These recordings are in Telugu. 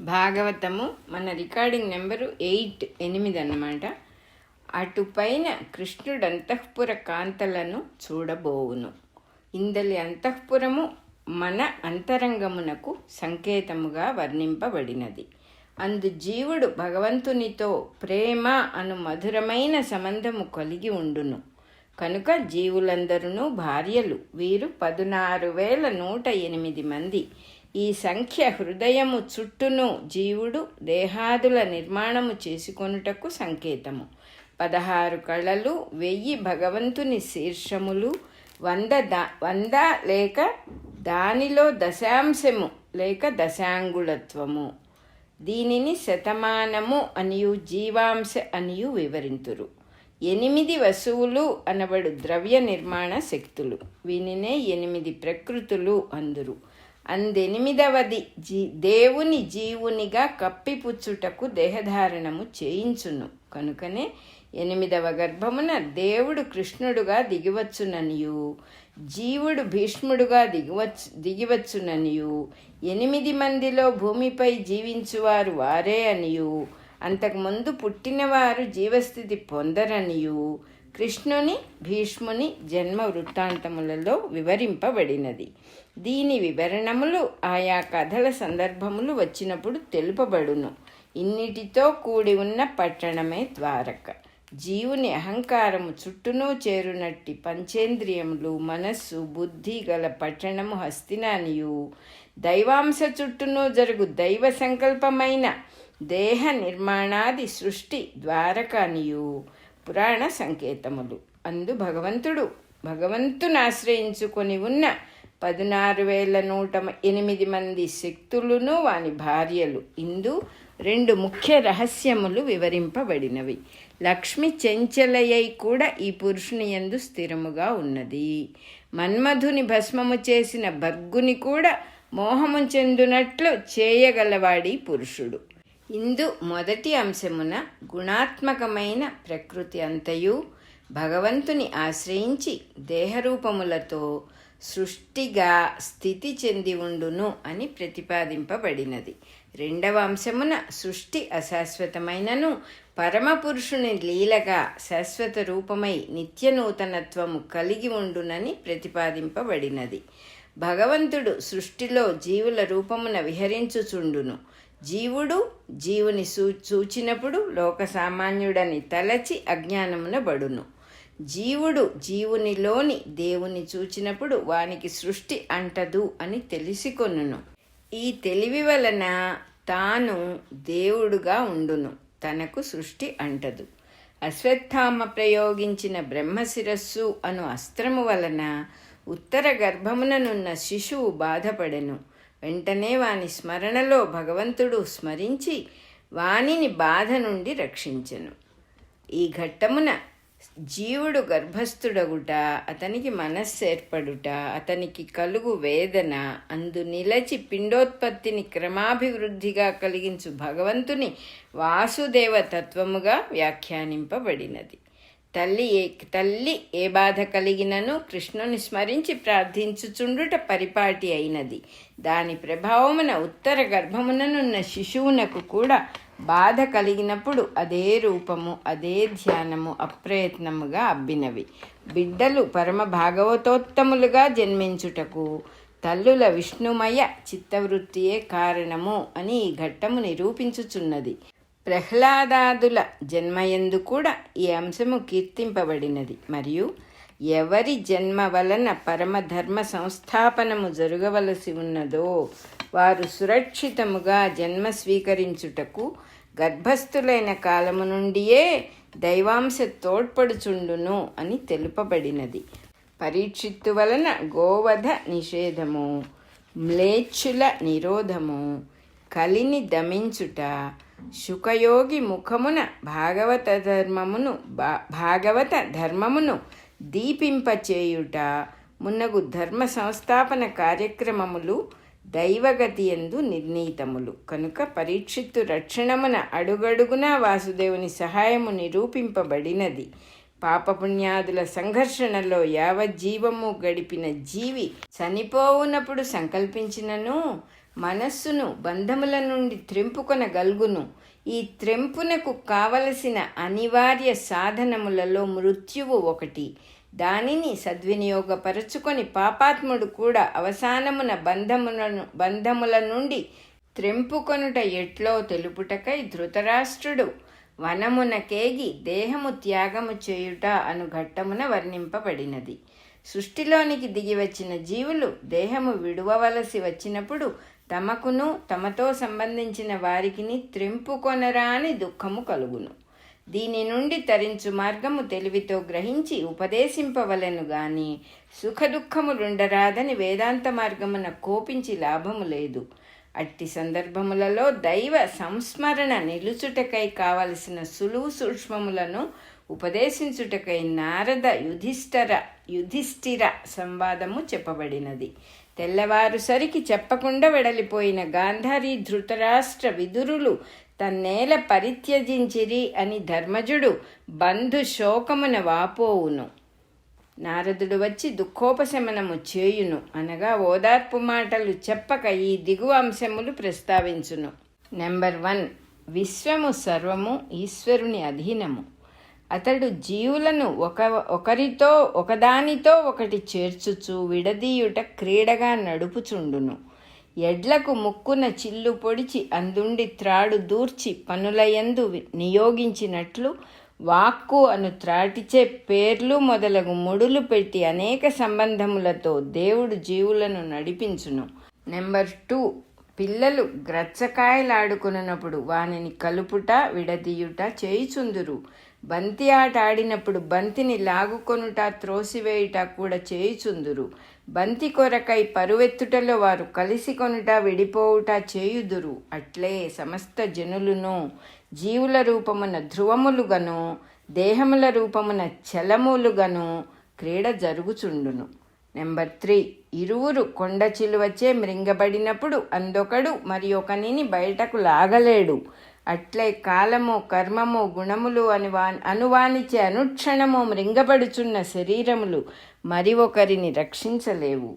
భాగవతము మన రికార్డింగ్ నెంబరు 8 అన్నమాట. అటుపైన కృష్ణుడు అంతఃపుర కాంతలను చూడబోవును. ఇందలి అంతఃపురము మన అంతరంగమునకు సంకేతముగా వర్ణింపబడినది. అందు జీవుడు భగవంతునితో ప్రేమ అను మధురమైన సంబంధము కలిగి ఉండును. కనుక జీవులందరూ భార్యలు. వీరు 16,108 మంది. ఈ సంఖ్య హృదయము చుట్టూను జీవుడు దేహాదుల నిర్మాణము చేసుకొనుటకు సంకేతము. 16 కళలు, 1000 భగవంతుని శీర్షములు, 100 లేక దానిలో దశాంశము లేక దశాంగుళత్వము. దీనిని శతమానము అనియు జీవాంశ అనియు వివరింతురు. 8 వసువులు అనబడు ద్రవ్య నిర్మాణ శక్తులు. వీనినే 8 ప్రకృతులు అందురు. అందెనిమిదవది దేవుని జీవునిగా కప్పిపుచ్చుటకు దేహధారణము చేయించును. కనుకనే 8వ గర్భమున దేవుడు కృష్ణుడుగా దిగివచ్చుననియు, జీవుడు భీష్ముడుగా దిగివచ్చుననియు, 8 మందిలో భూమిపై జీవించువారు వారే అనియు, అంతకుముందు పుట్టినవారు జీవస్థితి పొందరనియు కృష్ణుని భీష్ముని జన్మ వృత్తాంతములలో వివరింపబడినది. దీని వివరణములు ఆయా కథల సందర్భములు వచ్చినప్పుడు తెలుపబడును. ఇన్నిటితో కూడి ఉన్న పట్టణమే ద్వారక. జీవుని అహంకారము చుట్టూనూ చేరునట్టి పంచేంద్రియములు, మనస్సు, బుద్ధి గల పట్టణము హస్తినానియు, దైవాంశ చుట్టూనూ జరుగు దైవ సంకల్పమైన దేహ నిర్మాణాది సృష్టి ద్వారకానియు పురాణ సంకేతములు. అందు భగవంతుని ఆశ్రయించుకొని ఉన్న 16,108 మంది శక్తులును వాని భార్యలు. ఇందు 2 ముఖ్య రహస్యములు వివరింపబడినవి. లక్ష్మి చెంచలయ్యై కూడా ఈ పురుషుని యందు స్థిరముగా ఉన్నది. మన్మధుని భస్మము చేసిన భర్గుని కూడా మోహము చెందునట్లు చేయగలవాడి పురుషుడు. ఇందు మొదటి అంశమున గుణాత్మకమైన ప్రకృతి అంతయు భగవంతుని ఆశ్రయించి దేహరూపములతో సృష్టిగా స్థితి చెంది ఉండును అని ప్రతిపాదింపబడినది. 2వ అంశమున సృష్టి అశాశ్వతమైనను పరమపురుషుని లీలగా శాశ్వత రూపమై నిత్యనూతనత్వము కలిగి ఉండునని ప్రతిపాదింపబడినది. భగవంతుడు సృష్టిలో జీవుల రూపమున విహరించుచుండును. జీవుడు జీవుని చూచినప్పుడు లోక సామాన్యుడని తలచి అజ్ఞానమున బడును. జీవుడు జీవునిలోని దేవుని చూచినప్పుడు వానికి సృష్టి అంటదు అని తెలిసికొనును. ఈ తెలివి వలన తాను దేవుడుగా ఉండును, తనకు సృష్టి అంటదు. అశ్వత్థామ ప్రయోగించిన బ్రహ్మశిరస్సు అను అస్త్రము వలన ఉత్తర గర్భముననున్న శిశువు బాధపడెను. వెంటనే వాని స్మరణలో భగవంతుడు స్మరించి వానిని బాధ నుండి రక్షించెను. ఈ ఘట్టమున జీవుడు గర్భస్థుడగుట, అతనికి మనస్సు ఏర్పడుట, అతనికి కలుగు వేదన, అందు నిలచి పిండోత్పత్తిని క్రమాభివృద్ధిగా కలిగించు భగవంతుని వాసుదేవ తత్వముగా వ్యాఖ్యానింపబడినది. తల్లి ఏ బాధ కలిగినను కృష్ణుని స్మరించి ప్రార్థించుచుండుట పరిపాటి అయినది. దాని ప్రభావమున ఉత్తర గర్భముననున్న శిశువునకు కూడా బాధ కలిగినప్పుడు అదే రూపము, అదే ధ్యానము అప్రయత్నముగా అబ్బినవి. బిడ్డలు పరమ భాగవతోత్తములుగా జన్మించుటకు తల్లుల విష్ణుమయ చిత్తవృత్తియే కారణము అని ఈ ఘట్టము నిరూపించుచున్నది. ప్రహ్లాదాదుల జన్మయందు కూడా ఈ అంశము కీర్తింపబడినది. మరియు ఎవరి జన్మ వలన పరమధర్మ సంస్థాపనము జరగవలసి ఉన్నదో వారు సురక్షితముగా జన్మ స్వీకరించుటకు గర్భస్థులైన కాలము నుండియే దైవాంశ తోడ్పడుచుండును అని తెలుపబడినది. పరీక్షిత్తు వలన గోవధ నిషేధము, మ్లేచ్ఛుల నిరోధము, కలిని దమించుట, శుకయోగి ముఖమున భాగవత ధర్మమును దీపింపచేయుట మున్నగు ధర్మ సంస్థాపన కార్యక్రమములు దైవగతి యందు నిర్ణీతములు. కనుక పరీక్షిత్తు రక్షణమున అడుగడుగున వాసుదేవుని సహాయము నిరూపింపబడినది. పాపపుణ్యాదుల సంఘర్షణలో యావజ్జీవము గడిపిన జీవి చనిపోవునప్పుడు సంకల్పించినను మనస్సును బంధముల నుండి త్రెంపుకొనగల్గును. ఈ త్రెంపునకు కావలసిన అనివార్య సాధనములలో మృత్యువు ఒకటి. దానిని సద్వినియోగపరచుకొని పాపాత్ముడు కూడా అవసానమున బంధముల నుండి త్రెంపుకొనుట ఎట్లో తెలుపుటకై ధృతరాష్ట్రుడు వనమునకేగి దేహము త్యాగము చేయుట అను ఘట్టమున వర్ణింపబడినది. సృష్టిలోనికి దిగివచ్చిన జీవులు దేహము విడువవలసి వచ్చినప్పుడు తమకును తమతో సంబంధించిన వారికిని త్రెంపుకొనరాని దుఃఖము కలుగును. దీని నుండి తరించు మార్గము తెలివితో గ్రహించి ఉపదేశింపవలెను గాని సుఖదుఖములుండరాదని వేదాంత మార్గమున కోపించి లాభము లేదు. అట్టి సందర్భములలో దైవ సంస్మరణ నిలుచుటకై కావలసిన సులువు సూక్ష్మములను ఉపదేశించుటకై నారద యుధిష్ఠిర సంవాదము చెప్పబడినది. తెల్లవారుసరికి చెప్పకుండా వెడలిపోయిన గాంధారి ధృతరాష్ట్ర విదురులు తన్నేల పరిత్యజించిరి అని ధర్మజుడు బంధు శోకమున వాపోవును. నారదుడు వచ్చి దుఃఖోపశమనము చేయును అనగా ఓదార్పు మాటలు చెప్పక ఈ దిగువ అంశములు ప్రస్తావించును. నెంబర్ 1, విశ్వము సర్వము ఈశ్వరుని అధీనము. అతడు జీవులను ఒకరితో ఒకదానితో ఒకటి చేర్చుచు విడదీయుట క్రీడగా నడుపుచుండును. ఎడ్లకు ముక్కున చిల్లు పొడిచి అందుండి త్రాడు దూర్చి పనులయందు నియోగించినట్లు వాక్కు అను త్రాటిచే పేర్లు మొదలగు ముడులు పెట్టి అనేక సంబంధములతో దేవుడు జీవులను నడిపించును. నెంబర్ 2, పిల్లలు గ్రచ్చకాయలాడుకున్నప్పుడు వానిని కలుపుట విడదీయుట చేయుచుందురు. బంతి ఆట ఆడినప్పుడు బంతిని లాగుకొనుట త్రోసివేయుట కూడా చేయుచుందురు. బంతి కొరకై పరువెత్తుటలో వారు కలిసి కొనుట విడిపోవుట చేయుదురు. అట్లే సమస్త జనులను జీవుల రూపమున ధ్రువములుగను దేహముల రూపమున చలములుగను క్రీడ జరుగుచుండును. నెంబర్ 3, ఇరువురు కొండ చిలువచే మృంగబడినప్పుడు అందొకడు మరి ఒకనిని బయటకు లాగలేడు. అట్లే కాలము కర్మము గుణములు అనువానిచే అనుక్షణము మృంగబడుచున్న శరీరములు మరి ఒకరిని రక్షించలేవు.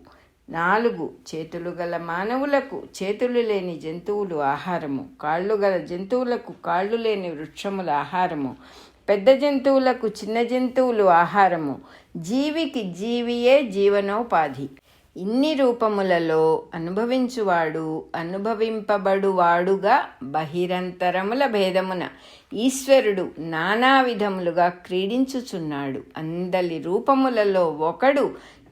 4, చేతులు గల మానవులకు చేతులు లేని జంతువులు ఆహారము, కాళ్ళు గల జంతువులకు కాళ్ళు లేని వృక్షముల ఆహారము, పెద్ద జంతువులకు చిన్న జంతువులు ఆహారము, జీవికి జీవియే జీవనోపాధి. ఇన్ని రూపములలో అనుభవించువాడు అనుభవింపబడువాడుగా బహిరంతరముల భేదమున ఈశ్వరుడు నానా విధములుగా క్రీడించుచున్నాడు. అందలి రూపములలో ఒకడు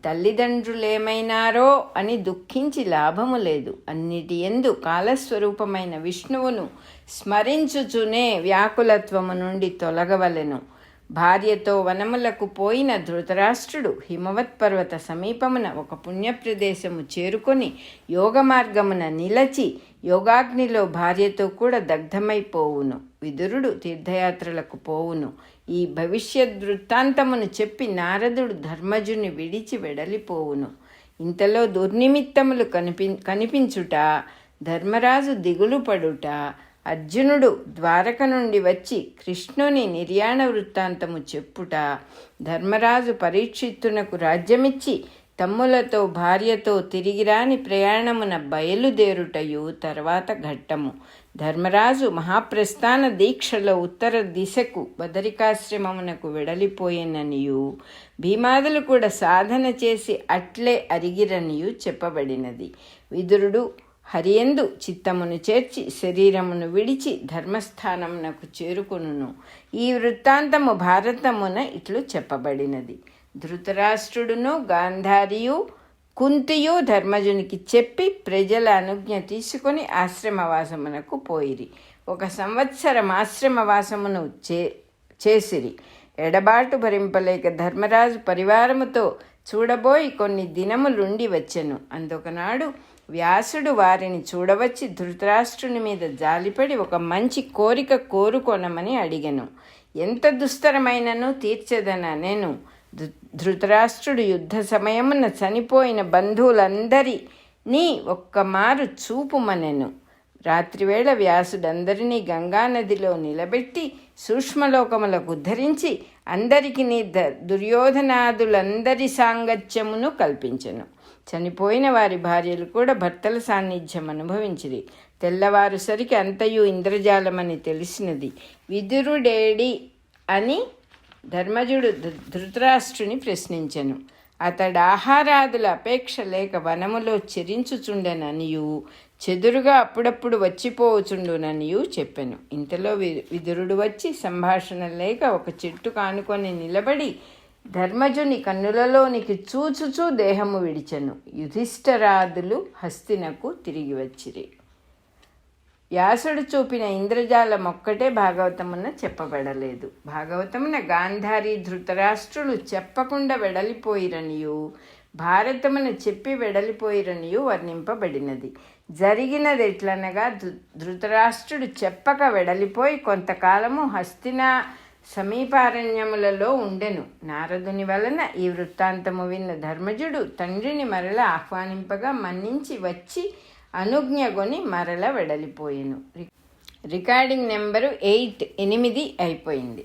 తల్లిదండ్రులేమైనారో అని దుఃఖించి లాభము లేదు. అన్నిటి యందు కాలస్వరూపమైన విష్ణువును స్మరించుచునే వ్యాకులత్వము నుండి తొలగవలెను. భార్యతో వనములకు పోయిన ధృతరాష్ట్రుడు హిమవత్ పర్వత సమీపమున ఒక పుణ్యప్రదేశము చేరుకొని యోగ మార్గమున నిలచి యోగాగ్నిలో భార్యతో కూడా దగ్ధమైపోవును. విదురుడు తీర్థయాత్రలకు పోవును. ఈ భవిష్యత్ వృత్తాంతమును చెప్పి నారదుడు ధర్మజుని విడిచి వెడలిపోవును. ఇంతలో దుర్నిమిత్తములు కనిపించుట, ధర్మరాజు దిగులు పడుట, అర్జునుడు ద్వారక నుండి వచ్చి కృష్ణుని నిర్యాణ వృత్తాంతము చెప్పుట, ధర్మరాజు పరీక్షిత్తునకు రాజ్యమిచ్చి తమ్ములతో భార్యతో తిరిగిరాని ప్రయాణమున బయలుదేరుటయు తర్వాత ఘట్టము. ధర్మరాజు మహాప్రస్థాన దీక్షలో ఉత్తర దిశకు బదరికాశ్రమమునకు వెడలిపోయిననియు భీమాదులు కూడా సాధన చేసి అట్లే అరిగిరనియు చెప్పబడినది. విదురుడు హరియందు చిత్తమును చేర్చి శరీరమును విడిచి ధర్మస్థానమునకు చేరుకొనును. ఈ వృత్తాంతము భారతమున ఇట్లు చెప్పబడినది. ధృతరాష్ట్రుడును గాంధారియు కుంతియు ధర్మజునికి చెప్పి ప్రజల అనుజ్ఞ తీసుకొని ఆశ్రమవాసమునకు పోయిరి. 1 సంవత్సరం ఆశ్రమవాసమును చేసిరి. ఎడబాటు భరింపలేక ధర్మరాజు పరివారముతో చూడబోయి కొన్ని దినములుండి వచ్చెను. అందుకనాడు వ్యాసుడు వారిని చూడవచ్చి ధృతరాష్ట్రుని మీద జాలిపడి ఒక మంచి కోరిక కోరుకొనమని అడిగెను. ఎంత దుస్తరమైనను తీర్చెదన నేను. ధృతరాష్ట్రుడు యుద్ధ సమయమున చనిపోయిన బంధువులందరినీ ఒక్కమారు చూపుమనెను. రాత్రివేళ వ్యాసుడందరినీ గంగానదిలో నిలబెట్టి సూక్ష్మలోకములకు ఉద్ధరించి అందరికి దుర్యోధనాదులందరి సాంగత్యమును కల్పించెను. చనిపోయిన వారి భార్యలు కూడా భర్తల సాన్నిధ్యం అనుభవించిరి. తెల్లవారుసరికి అంతయు ఇంద్రజాలమని తెలిసినది. విదురుడేడి అని ధర్మజుడు ధృతరాష్ట్రుని ప్రశ్నించెను. అతడు ఆహారాదుల అపేక్ష లేక వనములో చెరించుచుండెననియు చెదురుగా అప్పుడప్పుడు వచ్చిపోవచుండుననియు చెప్పెను. ఇంతలో విదురుడు వచ్చి సంభాషణ లేక ఒక చెట్టు కానుకొని నిలబడి ధర్మజుని కన్నులలోనికి చూచుచూ దేహము విడిచెను. యుధిష్ఠిరాదులు హస్తినకు తిరిగి వచ్చిరి. వ్యాసుడు చూపిన ఇంద్రజాలం ఒక్కటే భాగవతమున చెప్పబడలేదు. భాగవతమున గాంధారి ధృతరాష్ట్రులు చెప్పకుండా వెడలిపోయిరనియు భారతమున చెప్పి వెడలిపోయిరనియు వర్ణింపబడినది. జరిగినది ఎట్లనగా ధృతరాష్ట్రుడు చెప్పక వెడలిపోయి కొంతకాలము హస్తిన సమీపారణ్యములలో ఉండెను. నారదుని వలన ఈ వృత్తాంతము విన్న ధర్మజుడు తండ్రిని మరల ఆహ్వానింపగా మన్నించి వచ్చి అనుజ్ఞగొని మరల వెడలిపోయెను. రికార్డింగ్ నెంబరు 8 అయిపోయింది.